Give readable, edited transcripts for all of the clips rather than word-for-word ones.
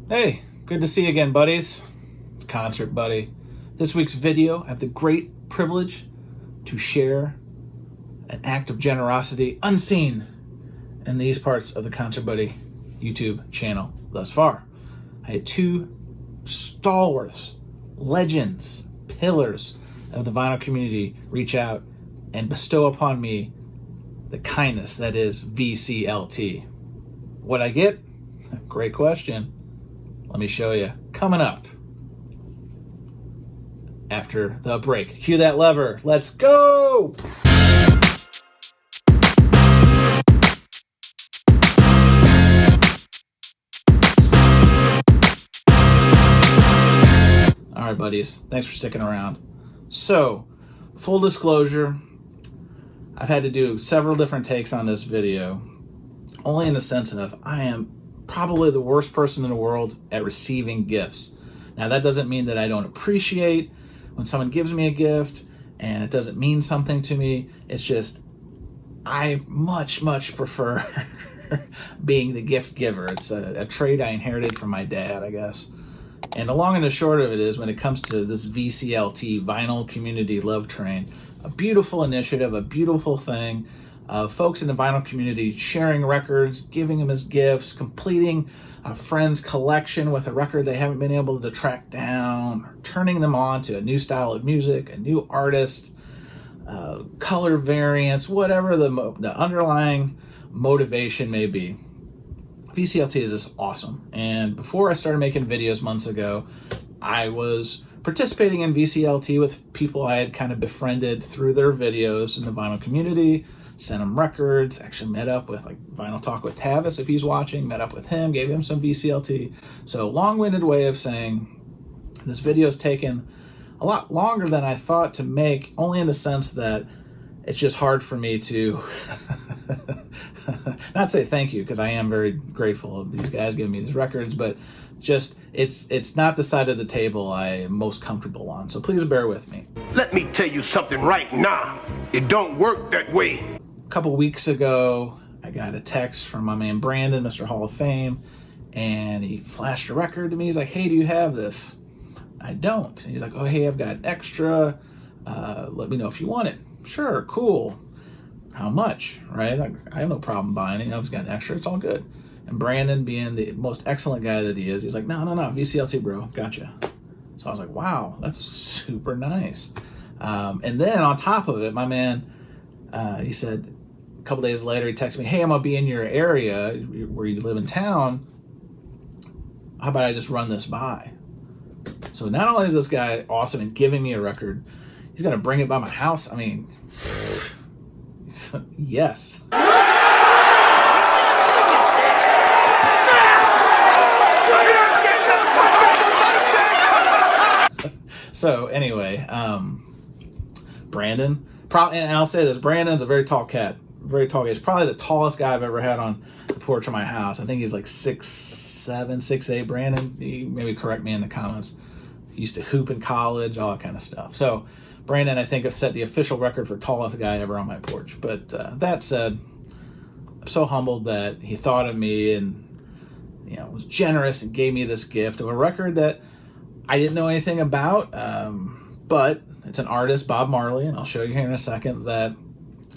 Hey, good to see you again, buddies. It's Concert Buddy. This week's video, I have the great privilege to share an act of generosity unseen in these parts of the Concert Buddy YouTube channel thus far. I had two stalwarts, legends, pillars of the vinyl community reach out and bestow upon me the kindness that is VCLT. What I get? Great question. Let me show you. Coming up after the break. Cue that lever. Let's go! All right, buddies. Thanks for sticking around. So, full disclosure, I've had to do several different takes on this video, only in the sense of I am probably the worst person in the world at receiving gifts. Now, that doesn't mean that I don't appreciate when someone gives me a gift and it doesn't mean something to me. It's just I much prefer being the gift giver. It's a trait I inherited from my dad, I guess. And the long and the short of it is, when it comes to this VCLT, Vinyl Community Love Train, a beautiful initiative, a beautiful thing. Folks in the vinyl community sharing records, giving them as gifts, completing a friend's collection with a record they haven't been able to track down, or turning them on to a new style of music, a new artist, color variants, whatever the underlying motivation may be. VCLT is just awesome. And before I started making videos months ago, I was participating in VCLT with people I had kind of befriended through their videos in the vinyl community. Sent him records, actually met up with Vinyl Talk with Tavis, if he's watching, met up with him, gave him some VCLT. So long-winded way of saying this video's taken a lot longer than I thought to make, only in the sense that it's just hard for me to not say thank you, because I am very grateful of these guys giving me these records, but just it's not the side of the table I am most comfortable on. So please bear with me. Let me tell you something right now. It don't work that way. A couple weeks ago, I got a text from my man Brandon, MrHoffame, and he flashed a record to me. He's like, "Hey, do you have this?" I don't. And he's like, "Oh, hey, I've got an extra. Let me know if you want it." Sure, cool. How much, right? I have no problem buying it. I've just got an extra. It's all good. And Brandon, being the most excellent guy that he is, he's like, no, VCLT, bro. Gotcha. So I was like, wow, that's super nice. And then on top of it, my man, he said, a couple days later, he texted me, "Hey, I'm going to be in your area where you live in town. How about I just run this by?" So not only is this guy awesome in giving me a record, he's going to bring it by my house. I mean, yes. So anyway, Brandon, and I'll say this, Brandon's a very tall cat. Very tall guy. He's probably the tallest guy I've ever had on the porch of my house. I think he's like 6'7", 6'8", Brandon. You maybe correct me in the comments. He used to hoop in college, all that kind of stuff. So Brandon, I think, have set the official record for tallest guy ever on my porch. But that said, I'm so humbled that he thought of me and was generous and gave me this gift of a record that I didn't know anything about. But it's an artist, Bob Marley, and I'll show you here in a second, that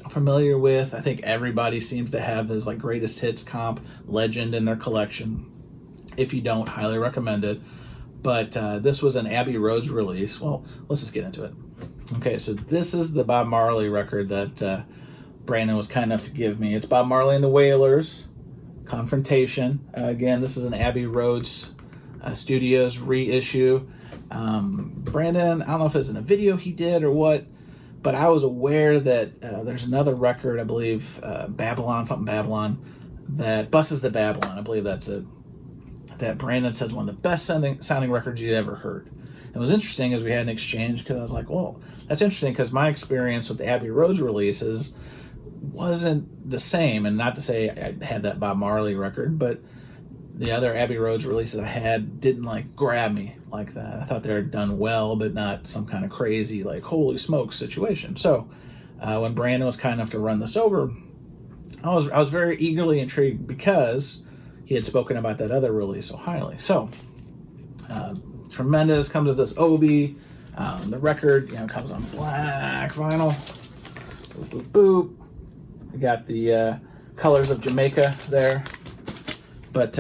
I'm familiar with. I think everybody seems to have this greatest hits comp legend in their collection. If you don't, highly recommend it. But this was an Abbey Roads release. Well, let's just get into it. Okay, so this is the Bob Marley record that Brandon was kind enough to give me. It's Bob Marley and the Wailers, Confrontation. Again, this is an Abbey Roads Studios reissue. Brandon, I don't know if it's in a video he did or what, but I was aware that there's another record, I believe, Babylon, that Buses the Babylon. I believe that's it. That Brandon says one of the best sounding records you'd ever heard. It was interesting as we had an exchange, because I was like, well, that's interesting, because my experience with the Abbey Roads releases wasn't the same. And not to say I had that Bob Marley record, but the other Abbey Roads releases I had didn't grab me like that. I thought they were done well, but not some kind of crazy holy smokes situation. So when Brandon was kind enough to run this over, I was very eagerly intrigued, because he had spoken about that other release so highly. So, tremendous. Comes with this Obi. The record, comes on black vinyl. Boop, boop, boop. We got the colors of Jamaica there. But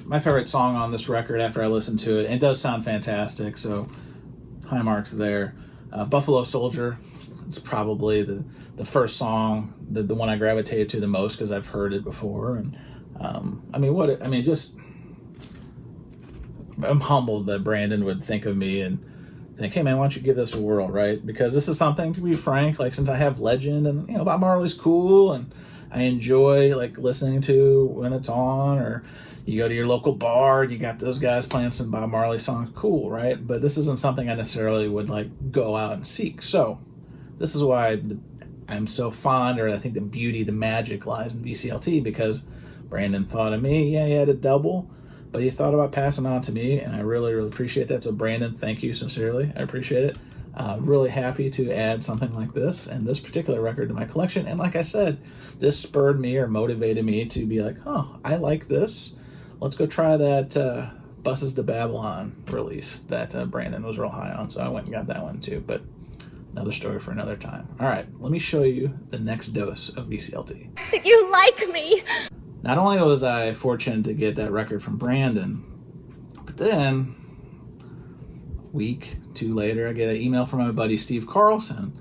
my favorite song on this record after I listened to it, and it does sound fantastic, so high marks there. Buffalo Soldier. It's probably the first song, the one I gravitated to the most because I've heard it before. And I'm humbled that Brandon would think of me and think, hey man, why don't you give this a whirl, right? Because this is something, to be frank, like since I have Legend and Bob Marley's cool and I enjoy like listening to when it's on, or you go to your local bar and you got those guys playing some Bob Marley songs, cool, right? But this isn't something I necessarily would like go out and seek. So this is why I'm so fond, or I think the beauty, the magic lies in VCLT, because Brandon thought of me. Yeah, he had a double, but he thought about passing on to me, and I really, really appreciate that. So Brandon, thank you sincerely. I appreciate it. Really happy to add something like this and this particular record to my collection. And like I said, this spurred me or motivated me to be like, oh, I like this. Let's go try that Buses to Babylon release that Brandon was real high on. So I went and got that one too, but another story for another time. All right, let me show you the next dose of VCLT. You like me? Not only was I fortunate to get that record from Brandon, but then a week, two later, I get an email from my buddy Steve Carlson.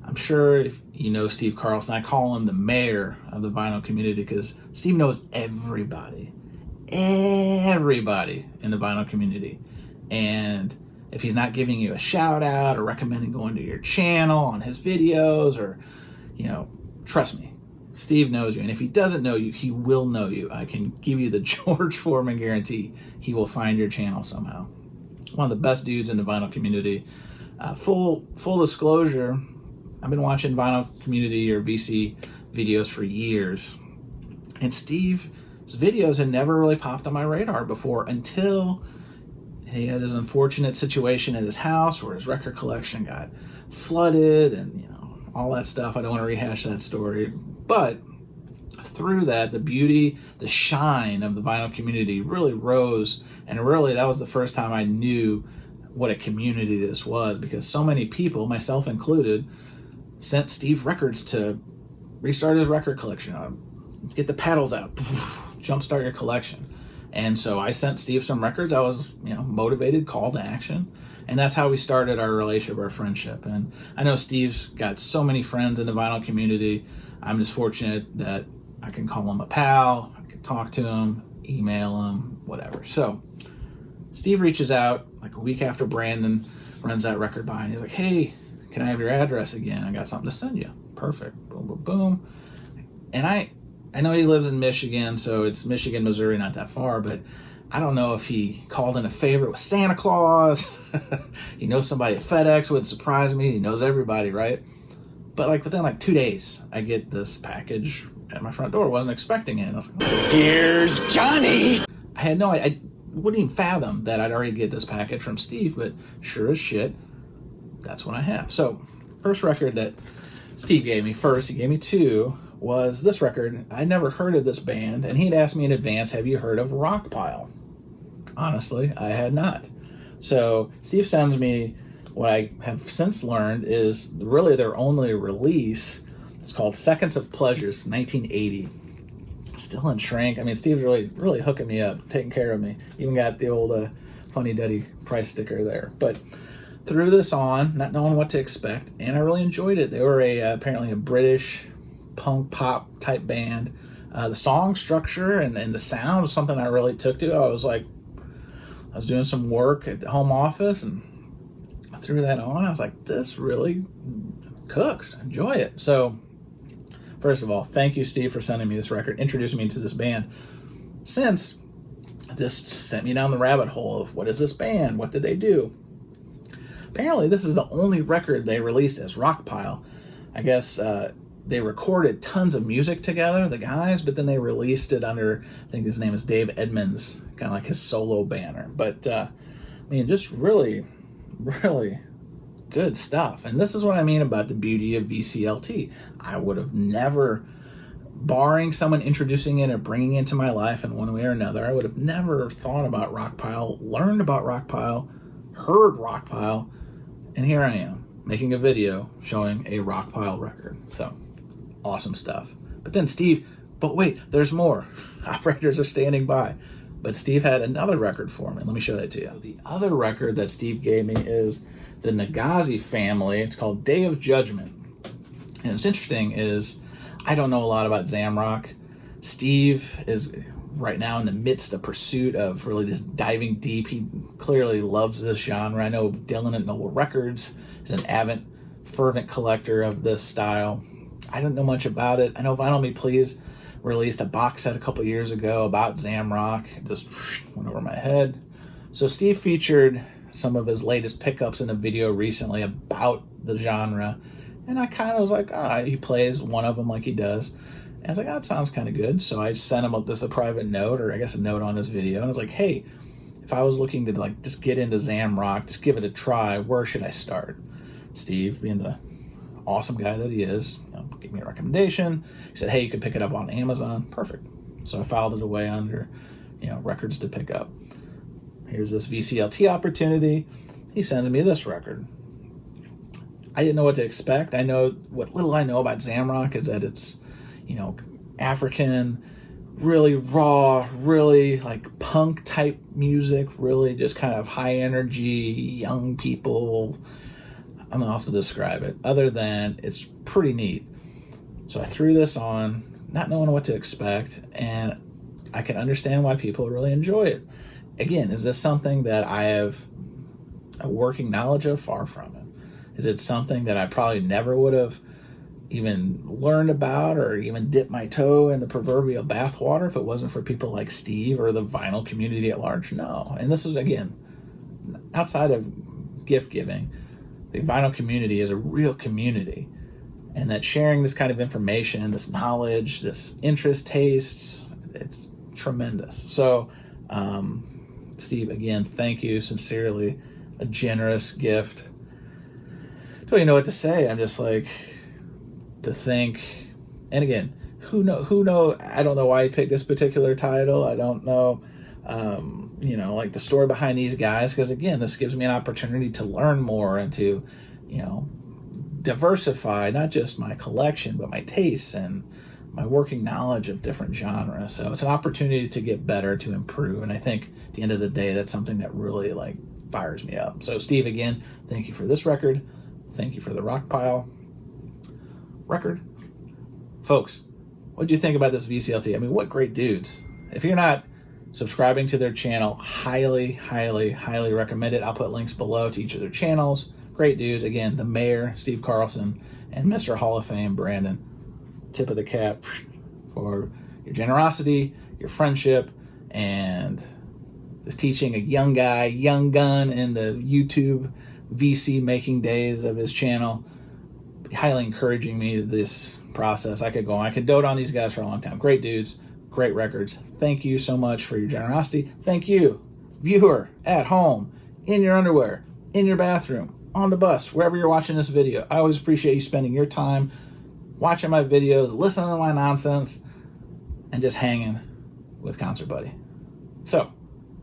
I'm sure if you know Steve Carlson, I call him the mayor of the vinyl community because Steve knows everybody in the vinyl community. And if he's not giving you a shout out or recommending going to your channel on his videos, or, trust me, Steve knows you. And if he doesn't know you, he will know you. I can give you the George Foreman guarantee. He will find your channel somehow. One of the best dudes in the vinyl community. Full disclosure, I've been watching vinyl community or VC videos for years. And Steve's videos had never really popped on my radar before until he had this unfortunate situation at his house where his record collection got flooded and, all that stuff. I don't want to rehash that story. But through that, the beauty, the shine of the vinyl community really rose. And really, that was the first time I knew what a community this was, because so many people, myself included, sent Steve records to restart his record collection. Get the paddles out, jumpstart your collection. And so I sent Steve some records. I was, motivated, call to action. And that's how we started our relationship, our friendship. And I know Steve's got so many friends in the vinyl community. I'm just fortunate that I can call him a pal, I can talk to him, email him, whatever. So Steve reaches out like a week after Brandon runs that record by, and he's like, hey, can I have your address again? I got something to send you. Perfect. Boom, boom, boom. And I know he lives in Michigan, so it's Michigan, Missouri, not that far, but I don't know if he called in a favor with Santa Claus. He knows somebody at FedEx, wouldn't surprise me. He knows everybody, right? But within 2 days, I get this package at my front door. Wasn't expecting it. I was like, oh. Here's Johnny. I wouldn't even fathom that I'd already get this package from Steve, but sure as shit, that's what I have. So, first record that Steve gave me, he gave me two, was this record. I'd never heard of this band, and he'd asked me in advance, have you heard of Rockpile? Honestly, I had not. So Steve sends me what I have since learned is really their only release. It's called Seconds of Pleasures, 1980. Still in shrink. I mean, Steve's really hooking me up, taking care of me. Even got the old Funny Duddy price sticker there. But threw this on, not knowing what to expect, and I really enjoyed it. They were apparently a British punk pop type band. The song structure and the sound was something I really took to. I was doing some work at the home office and I threw that on. I was like, this really cooks. Enjoy it. So, first of all, thank you, Steve, for sending me this record, introducing me to this band. Since this sent me down the rabbit hole of what is this band? What did they do? Apparently, this is the only record they released as Rockpile. I guess they recorded tons of music together, the guys, but then they released it under, I think his name is Dave Edmunds, kind of like his solo banner. But, just really, really good stuff. And this is what I mean about the beauty of VCLT. I would have never barring someone introducing it or bringing it into my life in one way or another, I would have never thought about Rockpile, learned about Rockpile, heard Rockpile, and here I am making a video showing a Rockpile record. So awesome stuff. But then Steve, but wait, there's more. Operators are standing by. But Steve had another record for me. Let me show that to you. So the other record that Steve gave me is the Nagazi family. It's called Day of Judgment. And what's interesting is I don't know a lot about Zamrock. Steve is right now in the midst of pursuit of really this diving deep. He clearly loves this genre. I know Dylan at Noble Records is an avid, fervent collector of this style. I don't know much about it. I know Vinyl Me Please released a box set a couple years ago about Zamrock. It just went over my head. So Steve featured some of his latest pickups in a video recently about the genre. And I kind of was like, he plays one of them like he does. And I was like, that sounds kind of good. So I sent him a private note, or I guess a note on his video. And I was like, hey, if I was looking to like just get into Zamrock, just give it a try, where should I start? Steve, being the awesome guy that he is, gave me a recommendation. He said, hey, you can pick it up on Amazon. Perfect. So I filed it away under, records to pick up. Here's this VCLT opportunity. He sends me this record. I didn't know what to expect. I know what little I know about Zamrock is that it's, African, really raw, really like punk type music, really just kind of high energy, young people. I'm gonna also describe it, other than it's pretty neat. So I threw this on, not knowing what to expect, and I can understand why people really enjoy it. Again, is this something that I have a working knowledge of? Far from it. Is it something that I probably never would have even learned about or even dipped my toe in the proverbial bathwater if it wasn't for people like Steve or the vinyl community at large? No. And this is, again, outside of gift giving, the vinyl community is a real community. And that sharing this kind of information, this knowledge, this interest, tastes, it's tremendous. So, Steve, again, thank you sincerely. A generous gift. Don't even know what to say. I'm just like, to think, and again, who know, I don't know why he picked this particular title. I don't know, like the story behind these guys, because again, this gives me an opportunity to learn more and to, diversify not just my collection, but my tastes and my working knowledge of different genres. So it's an opportunity to get better, to improve. And I think at the end of the day, that's something that really like fires me up. So Steve, again, thank you for this record. Thank you for the Rockpile record. Folks, what do you think about this VCLT? I mean, what great dudes. If you're not subscribing to their channel, highly, highly, highly recommend it. I'll put links below to each of their channels. Great dudes. Again, the mayor, Steve Carlson, and MrHoffame, Brandon. Tip of the cap for your generosity, your friendship, and just teaching a young guy, young gun in the YouTube VC making days of his channel, highly encouraging me to this process. I could go on. I could dote on these guys for a long time. Great dudes, great records. Thank you so much for your generosity. Thank you, viewer, at home, in your underwear, in your bathroom, on the bus, wherever you're watching this video. I always appreciate you spending your time watching my videos, listening to my nonsense, and just hanging with Concert Buddy. So,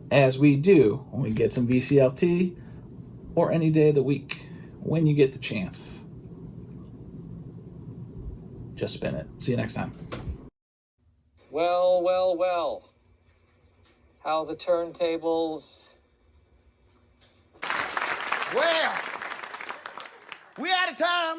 as we do when we get some VCLT, or any day of the week, when you get the chance, just spin it. See you next time. Well, well, well. How the turntables... Well, we out of time.